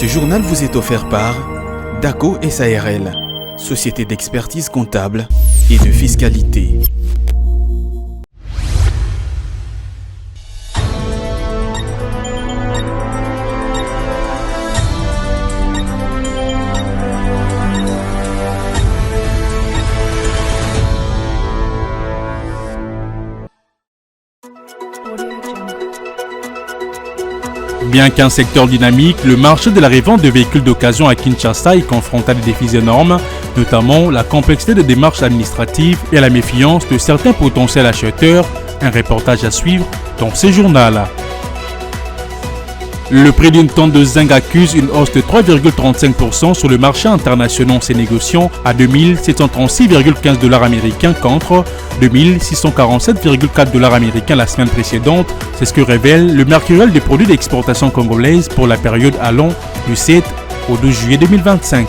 Ce journal vous est offert par DACO SARL, société d'expertise comptable et de fiscalité. Bien qu'un secteur dynamique, le marché de la revente de véhicules d'occasion à Kinshasa est confronté à des défis énormes, notamment la complexité des démarches administratives et la méfiance de certains potentiels acheteurs. Un reportage à suivre dans ce journal. Le prix d'une tonne de zinc accuse une hausse de 3,35% sur le marché international en se négociant à 2736,15 $ américains contre 2647,4 $ américains la semaine précédente. C'est ce que révèle le mercuriel des produits d'exportation congolaise pour la période allant du 7 au 12 juillet 2025.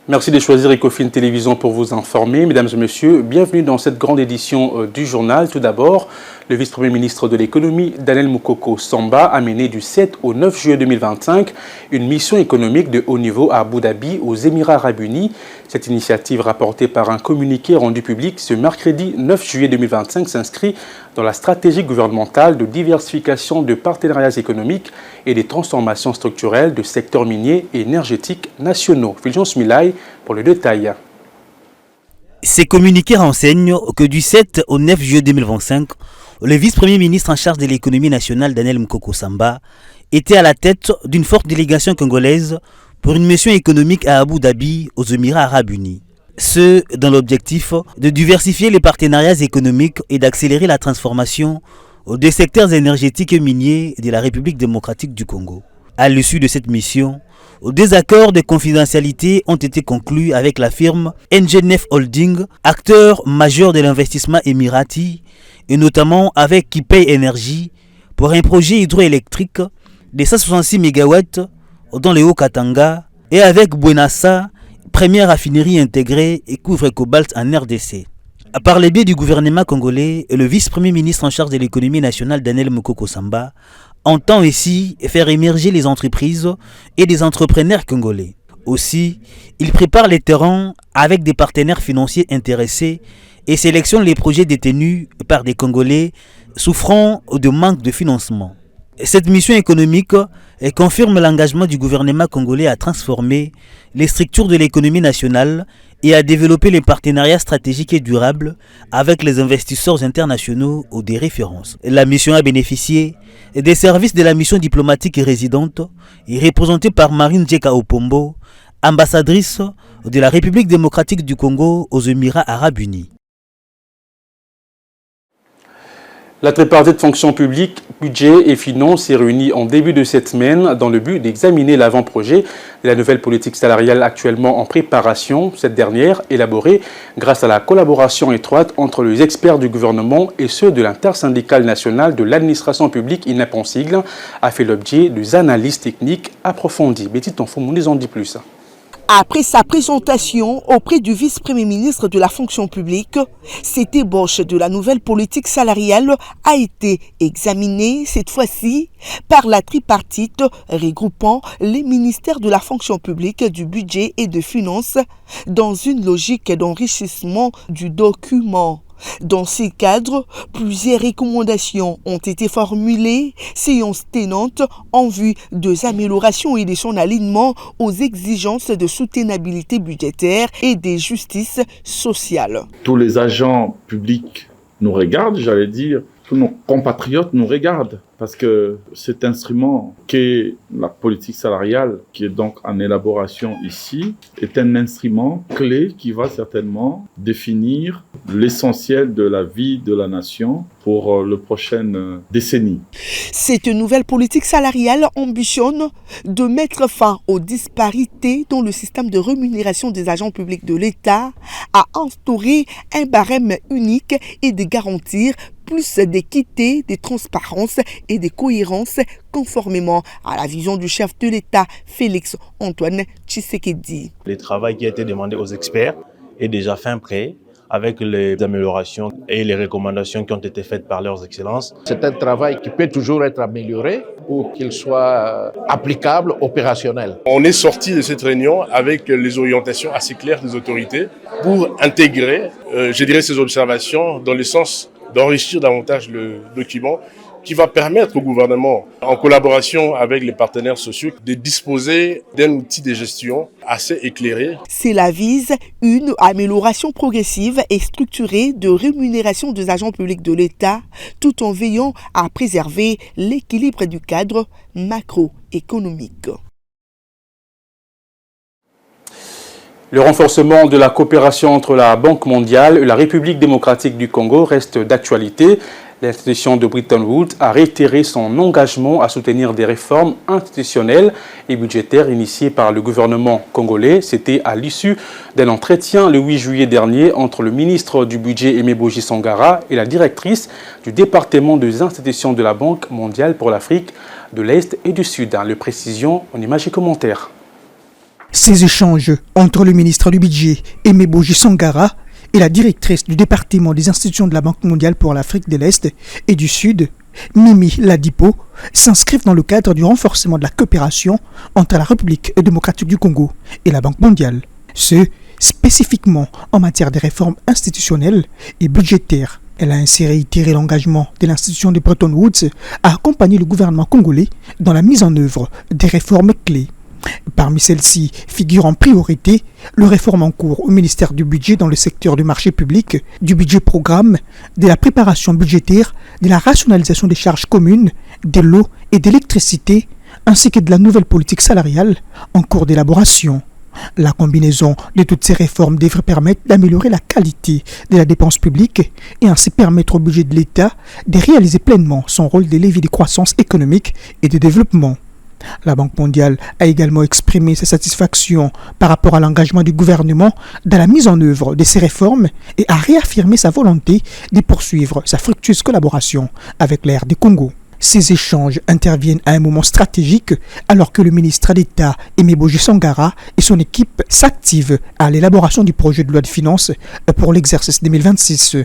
Merci de choisir Ecofin Télévision pour vous informer. Mesdames et messieurs, bienvenue dans cette grande édition du journal. Tout d'abord, le vice-premier ministre de l'économie, Daniel Mukoko Samba, a mené du 7 au 9 juillet 2025 une mission économique de haut niveau à Abu Dhabi, aux Émirats arabes unis. Cette initiative, rapportée par un communiqué rendu public ce mercredi 9 juillet 2025, s'inscrit dans la stratégie gouvernementale de diversification de partenariats économiques et des transformations structurelles de secteurs miniers et énergétiques nationaux. Fulgence Milay pour le détail. Ces communiqués renseignent que du 7 au 9 juillet 2025, le vice-premier ministre en charge de l'économie nationale, Daniel Mukoko Samba, était à la tête d'une forte délégation congolaise pour une mission économique à Abu Dhabi, aux Émirats arabes unis. Ce, dans l'objectif de diversifier les partenariats économiques et d'accélérer la transformation des secteurs énergétiques et miniers de la République démocratique du Congo. À l'issue de cette mission, des accords de confidentialité ont été conclus avec la firme NG9 Holding, acteur majeur de l'investissement émirati, et notamment avec Kipei Energy pour un projet hydroélectrique de 166 MW dans le Haut-Katanga, et avec Buenasa, première raffinerie intégrée et couvre cobalt en RDC. Par le biais du gouvernement congolais, le vice-premier ministre en charge de l'économie nationale, Daniel Mukoko Samba, entend ici faire émerger les entreprises et des entrepreneurs congolais. Aussi, il prépare les terrains avec des partenaires financiers intéressés et sélectionne les projets détenus par des Congolais souffrant de manque de financement. Cette mission économique confirme l'engagement du gouvernement congolais à transformer les structures de l'économie nationale et à développer les partenariats stratégiques et durables avec les investisseurs internationaux ou des références. La mission a bénéficié des services de la mission diplomatique et résidente et représentée par Marine Djeka Opombo, ambassadrice de la République démocratique du Congo aux Émirats arabes unis. La tripartite fonction publique, budget et finances est réunie en début de cette semaine dans le but d'examiner l'avant-projet de la nouvelle politique salariale actuellement en préparation. Cette dernière, élaborée grâce à la collaboration étroite entre les experts du gouvernement et ceux de l'intersyndicale nationale de l'administration publique INAP en sigle, a fait l'objet des analyses techniques approfondies. Betty Tonfou, nous en dit plus. Après sa présentation auprès du vice-premier ministre de la fonction publique, cette ébauche de la nouvelle politique salariale a été examinée cette fois-ci par la tripartite regroupant les ministères de la fonction publique, du budget et de finances dans une logique d'enrichissement du document. Dans ces cadres, plusieurs recommandations ont été formulées, séances tenantes en vue des améliorations et de son alignement aux exigences de soutenabilité budgétaire et de justice sociale. Tous les agents publics nous regardent, j'allais dire, tous nos compatriotes nous regardent, parce que cet instrument qu'est la politique salariale, qui est donc en élaboration ici, est un instrument clé qui va certainement définir l'essentiel de la vie de la nation pour la prochaine décennie. Cette nouvelle politique salariale ambitionne de mettre fin aux disparités dans le système de rémunération des agents publics de l'État, à instaurer un barème unique et de garantir plus d'équité, de transparence et de cohérence conformément à la vision du chef de l'État, Félix Antoine Tshisekedi. Le travail qui a été demandé aux experts est déjà fin prêt. avec les améliorations et les recommandations qui ont été faites par leurs excellences. C'est un travail qui peut toujours être amélioré pour qu'il soit applicable, opérationnel. On est sorti de cette réunion avec les orientations assez claires des autorités pour intégrer, ces observations dans le sens d'enrichir davantage le document qui va permettre au gouvernement, en collaboration avec les partenaires sociaux, de disposer d'un outil de gestion assez éclairé. Cela vise une amélioration progressive et structurée de rémunération des agents publics de l'État, tout en veillant à préserver l'équilibre du cadre macroéconomique. Le renforcement de la coopération entre la Banque mondiale et la République démocratique du Congo reste d'actualité. L'institution de Bretton Woods a réitéré son engagement à soutenir des réformes institutionnelles et budgétaires initiées par le gouvernement congolais. C'était à l'issue d'un entretien le 8 juillet dernier entre le ministre du Budget Aimé Boji Sangara et la directrice du département des institutions de la Banque mondiale pour l'Afrique de l'Est et du Sud. Le précision en images et commentaires. Ces échanges entre le ministre du Budget Aimé Boji Sangara et la directrice du département des institutions de la Banque mondiale pour l'Afrique de l'Est et du Sud, Mimi Ladipo, s'inscrivent dans le cadre du renforcement de la coopération entre la République démocratique du Congo et la Banque mondiale, ce spécifiquement en matière de réformes institutionnelles et budgétaires. Elle a ainsi réitéré l'engagement de l'institution de Bretton Woods à accompagner le gouvernement congolais dans la mise en œuvre des réformes clés. Parmi celles-ci figure en priorité le réforme en cours au ministère du Budget dans le secteur du marché public, du budget programme, de la préparation budgétaire, de la rationalisation des charges communes, de l'eau et d'électricité, ainsi que de la nouvelle politique salariale en cours d'élaboration. La combinaison de toutes ces réformes devrait permettre d'améliorer la qualité de la dépense publique et ainsi permettre au budget de l'État de réaliser pleinement son rôle de levier de croissance économique et de développement. La Banque mondiale a également exprimé sa satisfaction par rapport à l'engagement du gouvernement dans la mise en œuvre de ces réformes et a réaffirmé sa volonté de poursuivre sa fructueuse collaboration avec la RD Congo. Ces échanges interviennent à un moment stratégique alors que le ministre d'État Aimé Boji Sangara et son équipe s'activent à l'élaboration du projet de loi de finances pour l'exercice 2026.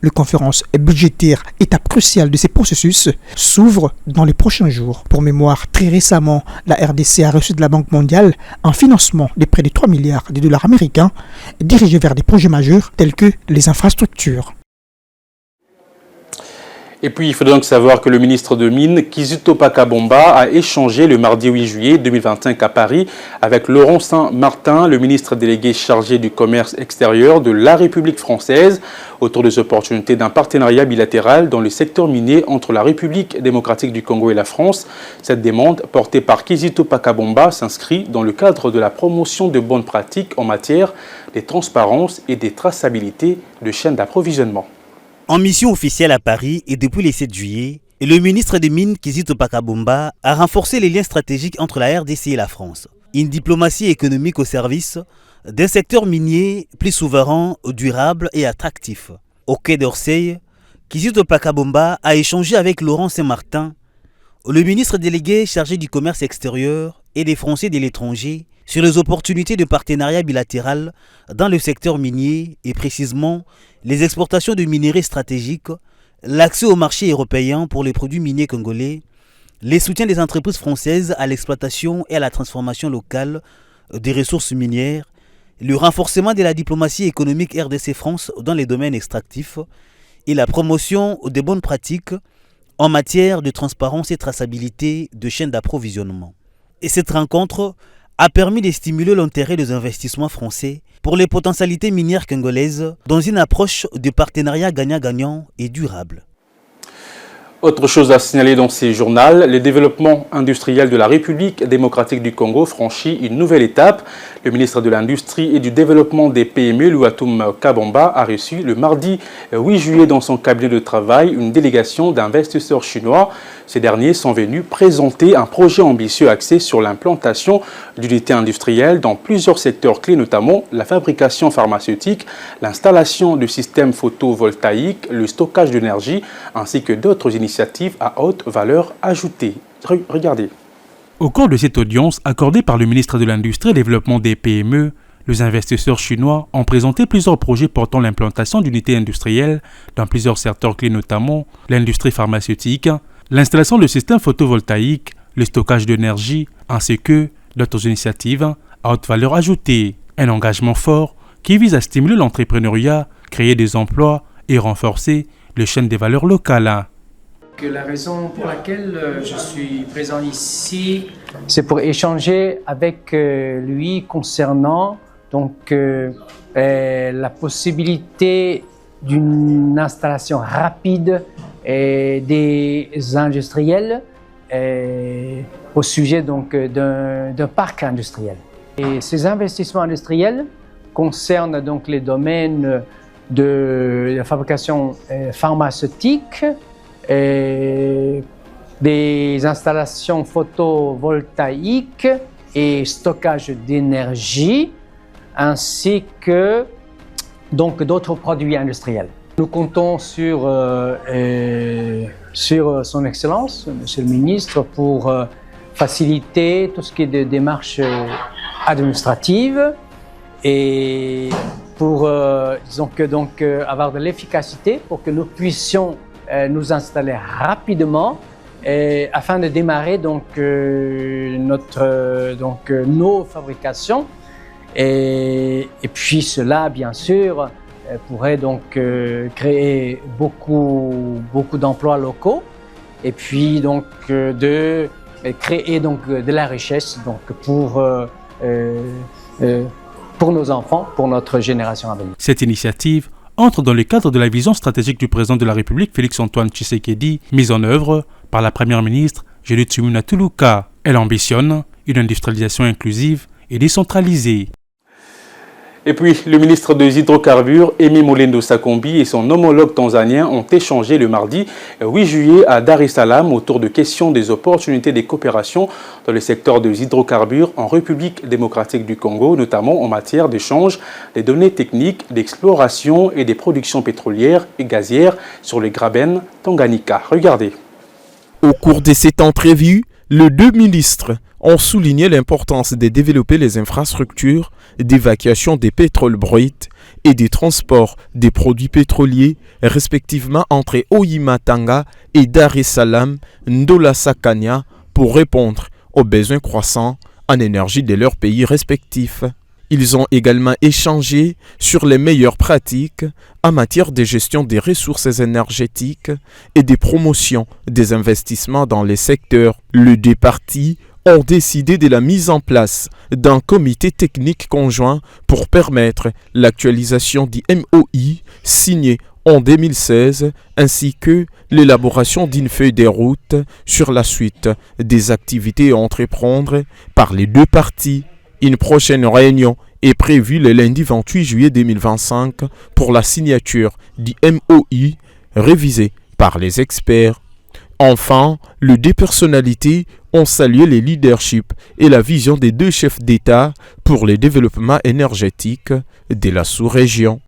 La conférence budgétaire, étape cruciale de ces processus, s'ouvre dans les prochains jours. Pour mémoire, très récemment, la RDC a reçu de la Banque mondiale un financement de près de 3 milliards de dollars américains dirigé vers des projets majeurs tels que les infrastructures. Et puis, il faut donc savoir que le ministre de Mines, Kizito Pakabomba, a échangé le mardi 8 juillet 2025 à Paris avec Laurent Saint-Martin, le ministre délégué chargé du commerce extérieur de la République française, autour des opportunités d'un partenariat bilatéral dans le secteur minier entre la République démocratique du Congo et la France. Cette demande, portée par Kizito Pakabomba, s'inscrit dans le cadre de la promotion de bonnes pratiques en matière de transparence et de traçabilité de chaînes d'approvisionnement. En mission officielle à Paris et depuis le 7 juillet, le ministre des Mines Kizito Pakabomba a renforcé les liens stratégiques entre la RDC et la France. Une diplomatie économique au service d'un secteur minier plus souverain, durable et attractif. Au Quai d'Orsay, Kizito Pakabomba a échangé avec Laurent Saint-Martin, le ministre délégué chargé du commerce extérieur et des Français de l'étranger, sur les opportunités de partenariat bilatéral dans le secteur minier et précisément les exportations de minerais stratégiques, l'accès au marché européen pour les produits miniers congolais, les soutiens des entreprises françaises à l'exploitation et à la transformation locale des ressources minières, le renforcement de la diplomatie économique RDC-France dans les domaines extractifs et la promotion des bonnes pratiques en matière de transparence et traçabilité de chaînes d'approvisionnement. Et cette rencontre a permis de stimuler l'intérêt des investissements français pour les potentialités minières congolaises dans une approche de partenariat gagnant-gagnant et durable. Autre chose à signaler dans ces journaux, le développement industriel de la République démocratique du Congo franchit une nouvelle étape. Le ministre de l'Industrie et du Développement des PME, Louatoum Kabamba, a reçu le mardi 8 juillet dans son cabinet de travail une délégation d'investisseurs chinois. Ces derniers sont venus présenter un projet ambitieux axé sur l'implantation d'unités industrielles dans plusieurs secteurs clés, notamment la fabrication pharmaceutique, l'installation de systèmes photovoltaïques, le stockage d'énergie, ainsi que d'autres initiatives à haute valeur ajoutée. Regardez. Au cours de cette audience accordée par le ministre de l'Industrie et Développement des PME, Les investisseurs chinois ont présenté plusieurs projets portant l'implantation d'unités industrielles dans plusieurs secteurs clés, notamment l'industrie pharmaceutique, l'installation de systèmes photovoltaïques, le stockage d'énergie, ainsi que d'autres initiatives à haute valeur ajoutée. Un engagement fort qui vise à stimuler l'entrepreneuriat, créer des emplois et renforcer les chaînes des valeurs locales. La raison pour laquelle je suis présent ici, c'est pour échanger avec lui concernant la possibilité d'une installation rapide des industriels au sujet d'un parc industriel. Et ces investissements industriels concernent les domaines de la fabrication pharmaceutique, des installations photovoltaïques et stockage d'énergie, ainsi que d'autres produits industriels. Nous comptons sur son Excellence, Monsieur le Ministre, pour faciliter tout ce qui est de démarches administratives et pour avoir de l'efficacité pour que nous puissions nous installer rapidement afin de démarrer nos fabrications et puis cela bien sûr pourrait créer beaucoup d'emplois locaux et puis de créer de la richesse pour nos enfants, pour notre génération à venir. Cette initiative entre dans le cadre de la vision stratégique du président de la République, Félix-Antoine Tshisekedi, mise en œuvre par la première ministre Juliette Tsumunatuluka. Elle ambitionne une industrialisation inclusive et décentralisée. Et puis, le ministre des Hydrocarbures, Aimé Molendo Sakombi, et son homologue tanzanien ont échangé le mardi 8 juillet à Dar es Salaam autour de questions des opportunités de coopération dans le secteur des hydrocarbures en République démocratique du Congo, notamment en matière d'échange des données techniques, d'exploration et des productions pétrolières et gazières sur le Graben Tanganyika. Regardez. Au cours de cette entrevue, les deux ministres ont souligné l'importance de développer les infrastructures d'évacuation des pétroles bruts et des transports des produits pétroliers, respectivement entre Oyimatanga et Dar es Salaam, Ndola Sakanya, pour répondre aux besoins croissants en énergie de leurs pays respectifs. Ils ont également échangé sur les meilleures pratiques en matière de gestion des ressources énergétiques et de promotion des investissements dans les secteurs. Les deux parties ont décidé de la mise en place d'un comité technique conjoint pour permettre l'actualisation du MOI signé en 2016 ainsi que l'élaboration d'une feuille de route sur la suite des activités à entreprendre par les deux parties. Une prochaine réunion est prévue le lundi 28 juillet 2025 pour la signature du MOI révisé par les experts. Enfin, les deux personnalités ont salué le leadership et la vision des deux chefs d'État pour le développement énergétique de la sous-région.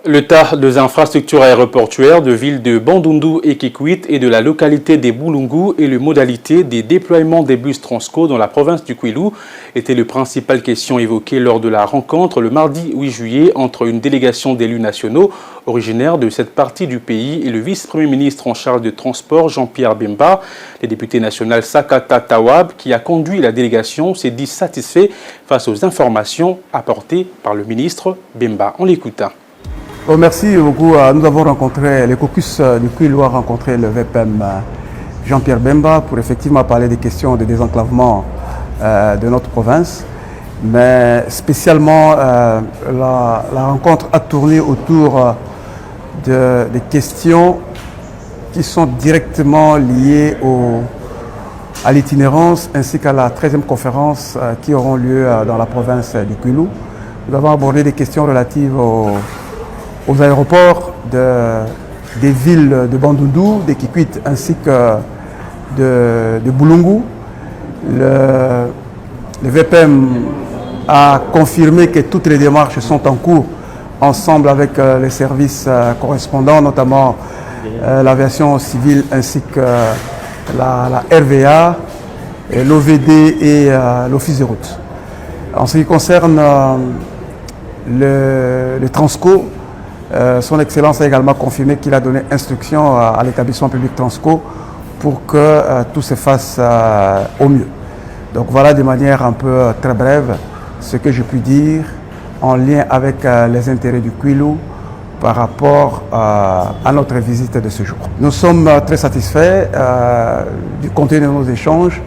L'état des infrastructures aéroportuaires de villes de Bandundu et Kikwit et de la localité des Bulungu et les modalités des déploiements des bus Transco dans la province du Kwilu étaient les principales questions évoquées lors de la rencontre le mardi 8 juillet entre une délégation d'élus nationaux originaires de cette partie du pays et le vice-premier ministre en charge de transport Jean-Pierre Bemba. Le député national Sakata Tawab, qui a conduit la délégation, s'est dit satisfait face aux informations apportées par le ministre Bemba. On l'écoute. Oh, merci beaucoup. Nous avons rencontré, le caucus du Kwilu a rencontré le VPM Jean-Pierre Bemba pour effectivement parler des questions de désenclavement de notre province. Mais spécialement, la rencontre a tourné autour des questions qui sont directement liées à l'itinérance ainsi qu'à la 13e conférence qui auront lieu dans la province du Kwilu. Nous avons abordé des questions relatives aux aéroports des villes de Bandundu, de Kikwit ainsi que de Bulungu. Le VPM a confirmé que toutes les démarches sont en cours ensemble avec les services correspondants, notamment l'aviation civile ainsi que la RVA, l'OVD et l'Office des routes. En ce qui concerne le Transco, son Excellence a également confirmé qu'il a donné instruction à l'établissement public Transco pour que tout se fasse au mieux. Donc voilà de manière un peu très brève ce que je puis dire en lien avec les intérêts du Kwilu par rapport à notre visite de ce jour. Nous sommes très satisfaits du contenu de nos échanges.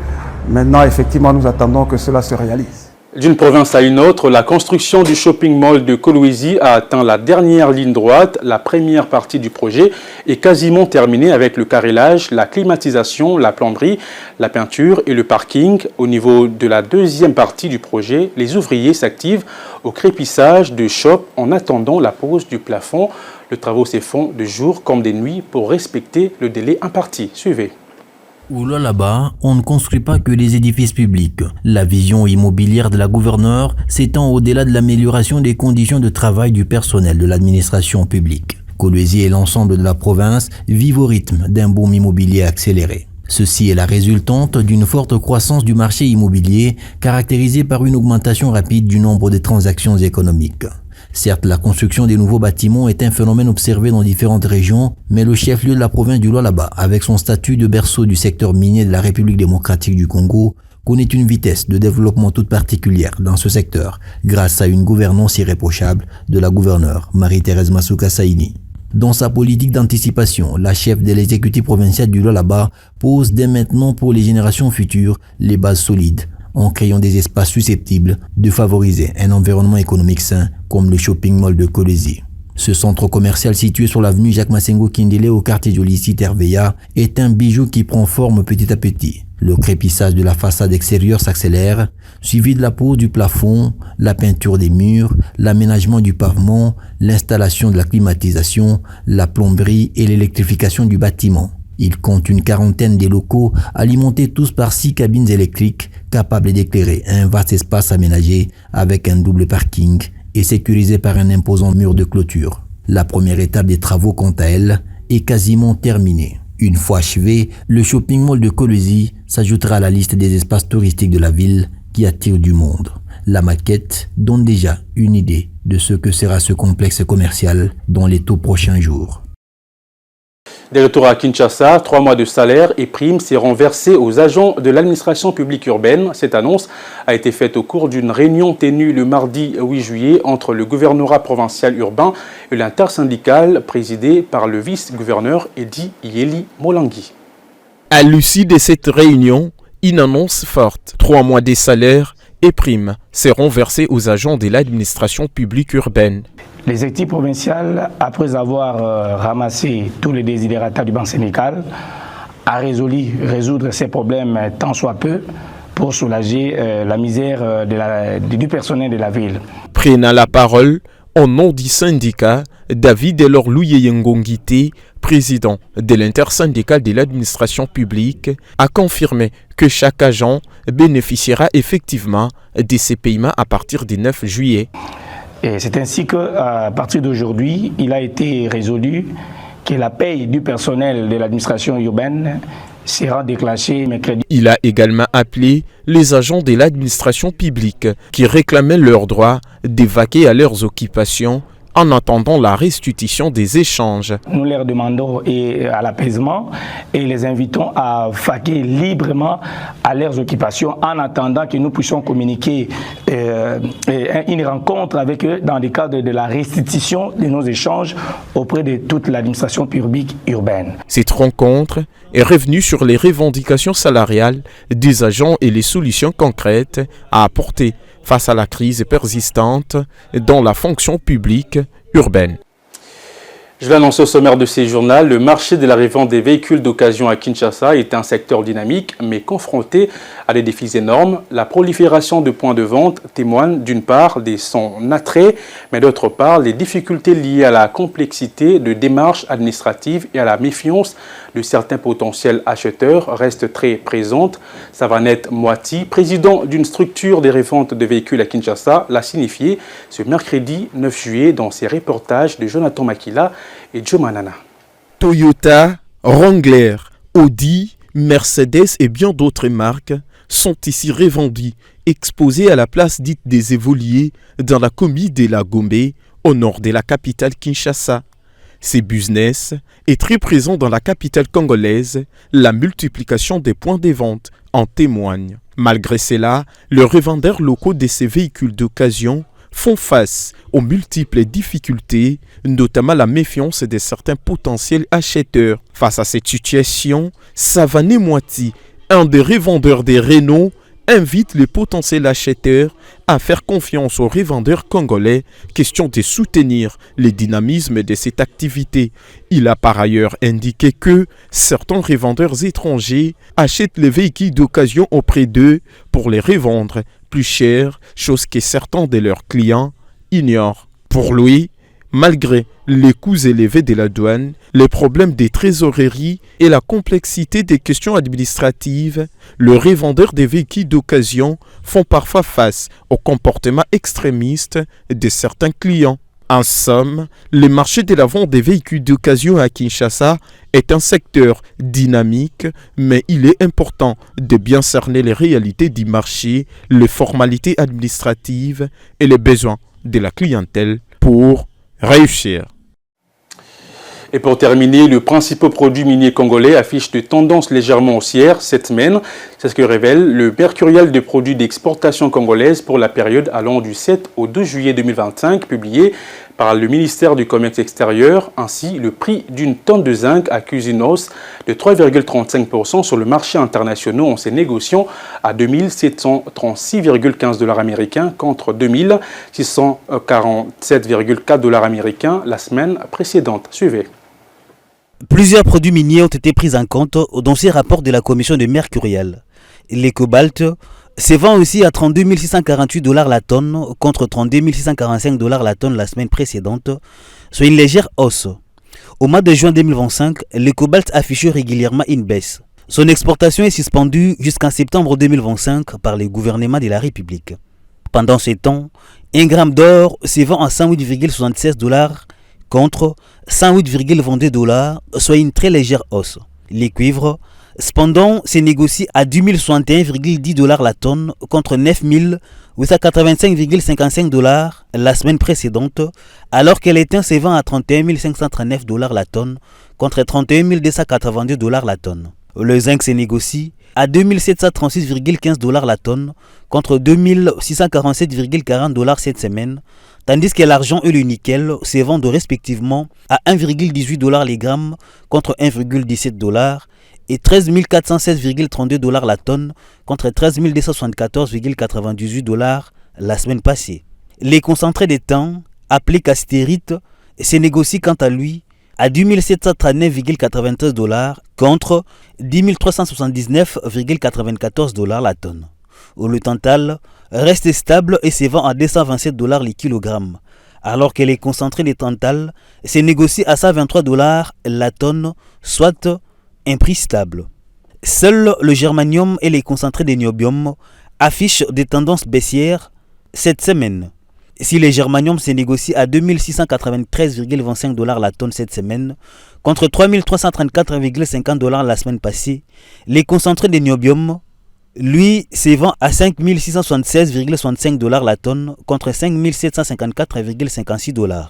Maintenant, effectivement, nous attendons que cela se réalise. D'une province à une autre, la construction du shopping mall de Kolwezi a atteint la dernière ligne droite. La première partie du projet est quasiment terminée avec le carrelage, la climatisation, la plomberie, la peinture et le parking. Au niveau de la deuxième partie du projet, les ouvriers s'activent au crépissage de shop en attendant la pose du plafond. Les travaux se font de jour comme de nuit pour respecter le délai imparti. Suivez. Au là-bas, on ne construit pas que des édifices publics. La vision immobilière de la gouverneure s'étend au-delà de l'amélioration des conditions de travail du personnel de l'administration publique. Kolwezi et l'ensemble de la province vivent au rythme d'un boom immobilier accéléré. Ceci est la résultante d'une forte croissance du marché immobilier caractérisée par une augmentation rapide du nombre de transactions économiques. Certes, la construction des nouveaux bâtiments est un phénomène observé dans différentes régions, mais le chef-lieu de la province du Lualaba, avec son statut de berceau du secteur minier de la République démocratique du Congo, connaît une vitesse de développement toute particulière dans ce secteur, grâce à une gouvernance irréprochable de la gouverneure Marie-Thérèse Masuka Saini. Dans sa politique d'anticipation, la chef de l'exécutif provincial du Lualaba pose dès maintenant pour les générations futures les bases solides, en créant des espaces susceptibles de favoriser un environnement économique sain comme le shopping mall de Kolwezi. Ce centre commercial situé sur l'avenue Jacques Massengo Kindele au quartier de Lissi Terveya est un bijou qui prend forme petit à petit. Le crépissage de la façade extérieure s'accélère, suivi de la pose du plafond, la peinture des murs, l'aménagement du pavement, l'installation de la climatisation, la plomberie et l'électrification du bâtiment. Il compte une quarantaine de locaux alimentés tous par 6 cabines électriques capables d'éclairer un vaste espace aménagé avec un double parking et sécurisé par un imposant mur de clôture. La première étape des travaux, quant à elle, est quasiment terminée. Une fois achevé, le shopping mall de Kolwezi s'ajoutera à la liste des espaces touristiques de la ville qui attirent du monde. La maquette donne déjà une idée de ce que sera ce complexe commercial dans les tout prochains jours. De retour à Kinshasa, 3 mois de salaire et primes seront versés aux agents de l'administration publique urbaine. Cette annonce a été faite au cours d'une réunion tenue le mardi 8 juillet entre le gouvernorat provincial urbain et l'intersyndicale présidé par le vice-gouverneur Edi Yeli Molangui. À l'issue de cette réunion, une annonce forte. 3 mois de salaire et primes seront versés aux agents de l'administration publique urbaine. L'exécutif provincial, après avoir ramassé tous les desiderata du banc syndical, a résolu résoudre ces problèmes tant soit peu pour soulager la misère du personnel de la ville. Prenant la parole au nom du syndicat, David Elor Louyeyengongité, président de l'intersyndicale de l'administration publique, a confirmé que chaque agent bénéficiera effectivement de ces paiements à partir du 9 juillet. Et c'est ainsi qu'à partir d'aujourd'hui, il a été résolu que la paye du personnel de l'administration urbaine sera déclenchée mercredi. Il a également appelé les agents de l'administration publique qui réclamaient leur droit d'évacuer à leurs occupations en attendant la restitution des échanges. Nous leur demandons à l'apaisement et les invitons à vaquer librement à leurs occupations en attendant que nous puissions communiquer une rencontre avec eux dans le cadre de la restitution de nos échanges auprès de toute l'administration publique urbaine. Cette rencontre est revenue sur les revendications salariales des agents et les solutions concrètes à apporter face à la crise persistante dans la fonction publique urbaine. Je l'annonce au sommaire de ces journaux, le marché de la revente des véhicules d'occasion à Kinshasa est un secteur dynamique mais confronté à des défis énormes. La prolifération de points de vente témoigne d'une part de son attrait, mais d'autre part les difficultés liées à la complexité de démarches administratives et à la méfiance de certains potentiels acheteurs restent très présentes. Savanette Moati, président d'une structure des reventes de véhicules à Kinshasa, l'a signifié ce mercredi 9 juillet dans ses reportages de Jonathan Makila et Joe Manana. Toyota, Wrangler, Audi, Mercedes et bien d'autres marques sont ici revendus, exposés à la place dite des Évoliers dans la commune de la Gombe, au nord de la capitale Kinshasa. Ces business est très présent dans la capitale congolaise, la multiplication des points de vente en témoigne. Malgré cela, les revendeurs locaux de ces véhicules d'occasion font face aux multiples difficultés, notamment la méfiance de certains potentiels acheteurs. Face à cette situation, Savané Moiti, un des revendeurs des Renault, invite les potentiels acheteurs à faire confiance aux revendeurs congolais, question de soutenir le dynamisme de cette activité. Il a par ailleurs indiqué que certains revendeurs étrangers achètent les véhicules d'occasion auprès d'eux pour les revendre plus cher, chose que certains de leurs clients ignorent. Pour lui, malgré les coûts élevés de la douane, les problèmes des trésoreries et la complexité des questions administratives, les revendeurs des véhicules d'occasion font parfois face au comportement extrémiste de certains clients. En somme, le marché de la vente des véhicules d'occasion à Kinshasa est un secteur dynamique, mais il est important de bien cerner les réalités du marché, les formalités administratives et les besoins de la clientèle pour réussir. Et pour terminer, le principal produit minier congolais affiche de tendance légèrement haussière cette semaine. C'est ce que révèle le mercurial de produits d'exportation congolaise pour la période allant du 7 au 2 juillet 2025, publié par le ministère du Commerce extérieur. Ainsi, le prix d'une tonne de zinc accuse une hausse de 3,35% sur le marché international en se négociant à 2736,15 $ américains contre 2647,4 $ américains la semaine précédente. Suivez. Plusieurs produits miniers ont été pris en compte dans ces rapports de la commission de Mercurial. Les cobalt se vend aussi à 32 648 $ la tonne contre 32 645 $ la tonne la semaine précédente, soit une légère hausse. Au mois de juin 2025, le cobalt affiche régulièrement une baisse. Son exportation est suspendue jusqu'en septembre 2025 par le gouvernement de la République. Pendant ce temps, 1 gramme d'or se vend à 108,76 $ contre 108,22 $, soit une très légère hausse. Les cuivres, cependant, se négocient à 10 061,10 $ la tonne contre 9 885,55 $ la semaine précédente, alors que l'étain se vend à 31 539 $ la tonne contre 31 282 $ la tonne. Le zinc se négocie à 2 736,15 $ la tonne contre 2 647,40 $ cette semaine, tandis que l'argent et le nickel se vendent respectivement à 1,18 $ les grammes contre 1,17 $ et 13 416,32 $ la tonne contre 13 274,98 $ la semaine passée. Les concentrés d'étain, appelés castérite, se négocient quant à lui à 10 739,93 $ contre 10 379,94 $ la tonne. Le tantal reste stable et se vend à 227 $ les kilogrammes, alors que les concentrés de tantal se négocient à 123 $ la tonne, soit un prix stable. Seuls le germanium et les concentrés de niobium affichent des tendances baissières cette semaine. Si le germanium se négocie à 2693,25 $ la tonne cette semaine, contre 3334,50 $ la semaine passée, les concentrés de niobium, lui, se vend à 5676,65 $ la tonne, contre 5754,56 $.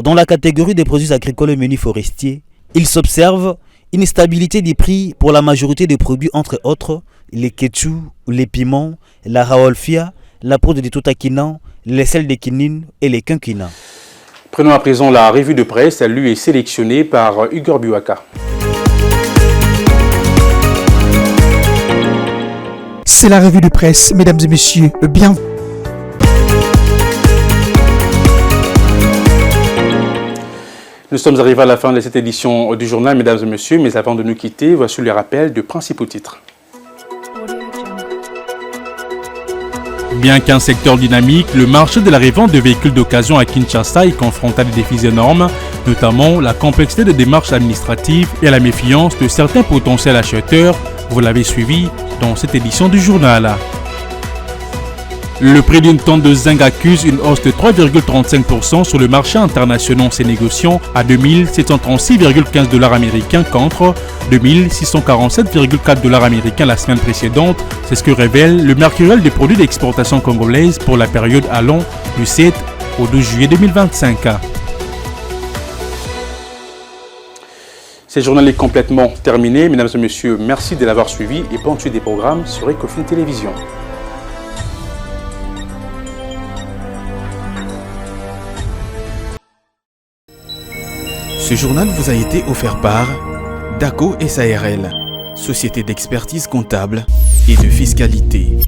Dans la catégorie des produits agricoles et menus forestiers, il s'observe une stabilité des prix pour la majorité des produits, entre autres les ketchou, les piments, la raolfia, la poudre de totakinan, les sels de quinine et les quinquina. Prenons à présent la revue de presse. Elle lui est sélectionnée par Hugo Biwaka. C'est la revue de presse, mesdames et messieurs. Bienvenue. Nous sommes arrivés à la fin de cette édition du journal, mesdames et messieurs, mais avant de nous quitter, voici les rappels de principaux titres. Bien qu'un secteur dynamique, le marché de la revente de véhicules d'occasion à Kinshasa est confronté à des défis énormes, notamment la complexité des démarches administratives et la méfiance de certains potentiels acheteurs. Vous l'avez suivi dans cette édition du journal. Le prix d'une tonne de zinc accuse une hausse de 3,35% sur le marché international en se négociant à 2736,15 $ américains contre 2647,4 $ américains la semaine précédente. C'est ce que révèle le mercuriel des produits d'exportation congolaise pour la période allant du 7 au 12 juillet 2025. Ce journal est complètement terminé. Mesdames et messieurs, merci de l'avoir suivi et bonne suite des programmes sur Ecofin Télévision. Ce journal vous a été offert par DACO SARL, société d'expertise comptable et de fiscalité.